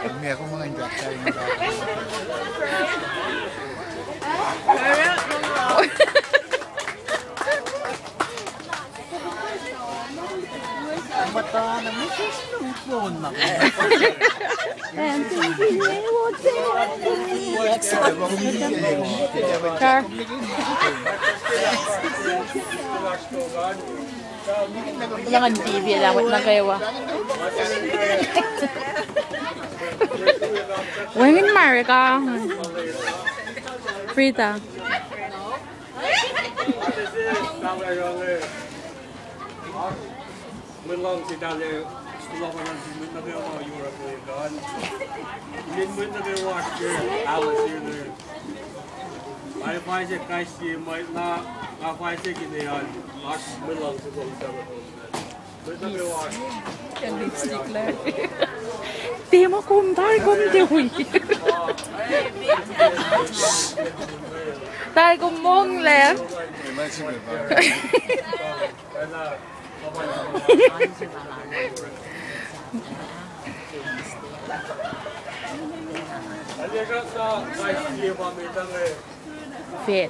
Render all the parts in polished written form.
Hindi ako mga injak tayo na bata naman sa phone na Jangan TV dapat na kayo When America Frita Mình lòng thì đào lệ lòng mà mình nó đưa vào Europe rồi đó mình nó đưa vào cái Alice here I find it guys you might not I find it in the last mình lòng thì cũng sẽ mình nó đưa vào Cái lipstick lên Tìm mà cùng tay cùng tiêu hủy Tay cùng mông lên Phết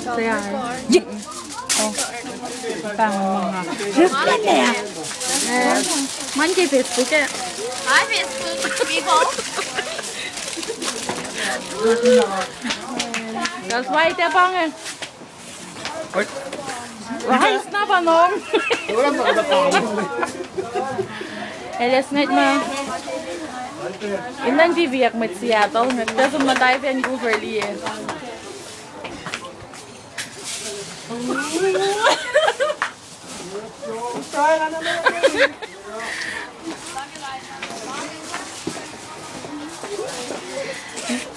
Saya Bang rất là đẹp Mang cái Facebook ấy Hi Facebook people Das weiter bangen Rice na ba nung Eles nicht mehr Ilan die Wirk mit Seattle Das ist mal da Vancouver liegen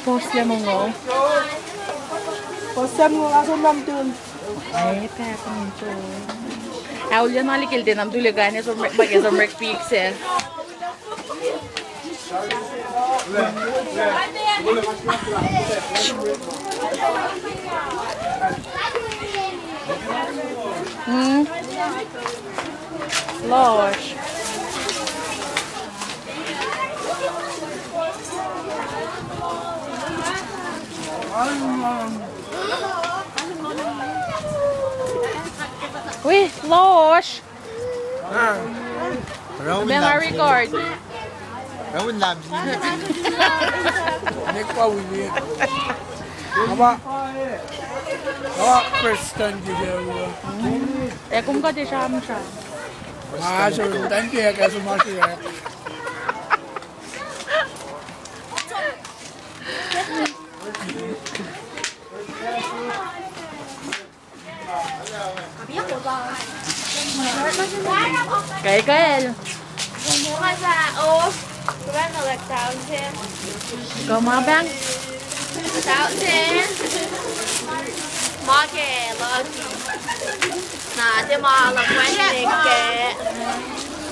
Posle mo ngo. Posle mo ako namdun. Ay, peka mo to. Ay, ulit na likil din ang tuligan niya sa bagay sa Merc Peaks eh. Losh. Uy, Losh. Mga record. Rawin labs niya. Hindi ko pa uwi. Aba, first time dito. Eh, kung ka di siya mo siya. So thank you guys so much. Kay Kael. Mua ra ô Tôi bán là chào xem Có má bang. Chào xem Má kè là Nà chứ mà là quen đi kè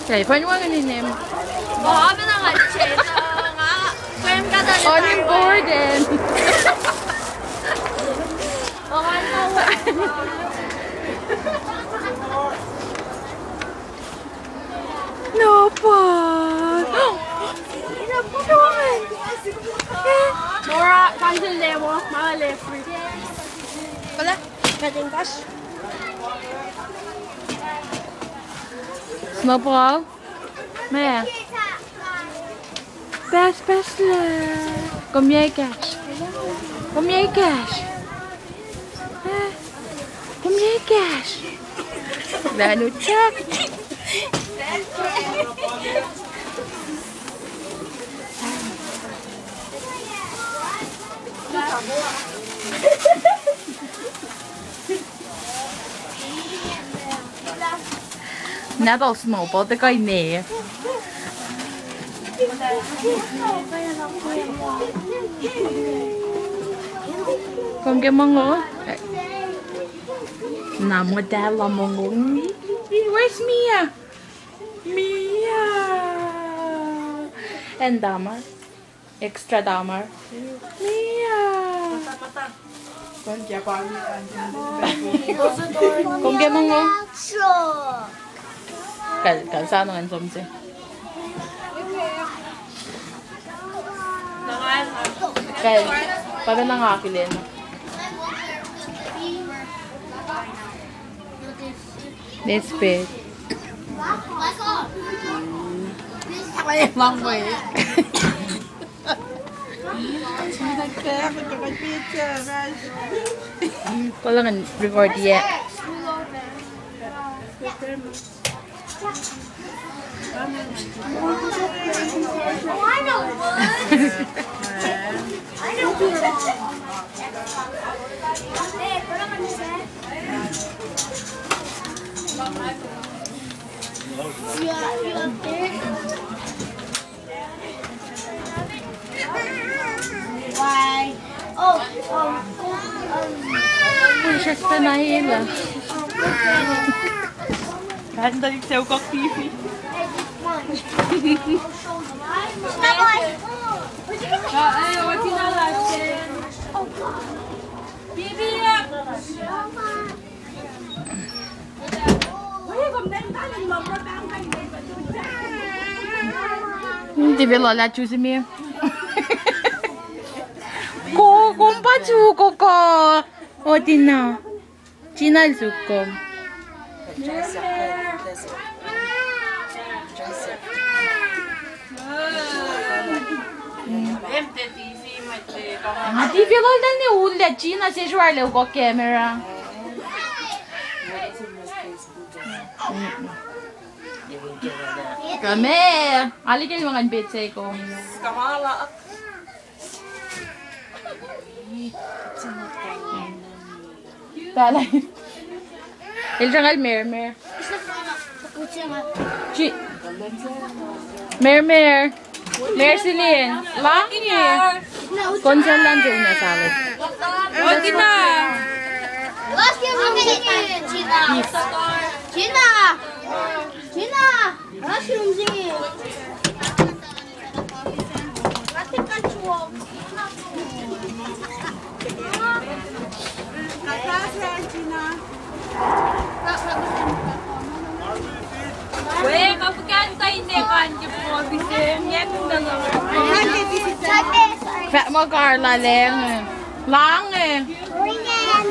Kay phân quá cái này em. Bỏ bên là chế tờ ngã Quen cả đời On important. Bỏ anh đâu vậy No pa. Nora, kanskje det var mer lefri. Kolla, cutting cash. Snowball. Mẹ. Best là. Kom jij cash? Kom jij cash? Kom jij cash? Là nó chắc. Nè tao snowball tới coi nè. Con cái mong ngó. Nằm ở đây là mong ngó. Where's Mia? Mia. And Dama. Extra damar. Mia! Kung kaya mo kalsano nga som siya. Kaya, para nangakilin. This bit. Ay, emang ko eh. Wala nga record yet. Why? Oh, Precious pa na hila. Kahit dalik sa'yo kak TV. Hindi ba lola choose me? Ko, kumpa chuko ko. O, tina. Chinal suko. TV lola ni ulle. China se juarle ko camera. Kami. Ali kayo mga bitse ko. Kamala. Talay. Il jangal mer. Chi. Mer. Mercilin. Langi. Konsan lang dyan na salad. Okay na. Last year we made it, Gina. Last year we made it. Weh, kapag tayo hindi kanji po, bisin. Yan yung dalawa. Fat mo Carla lang. Lang eh. Bring it.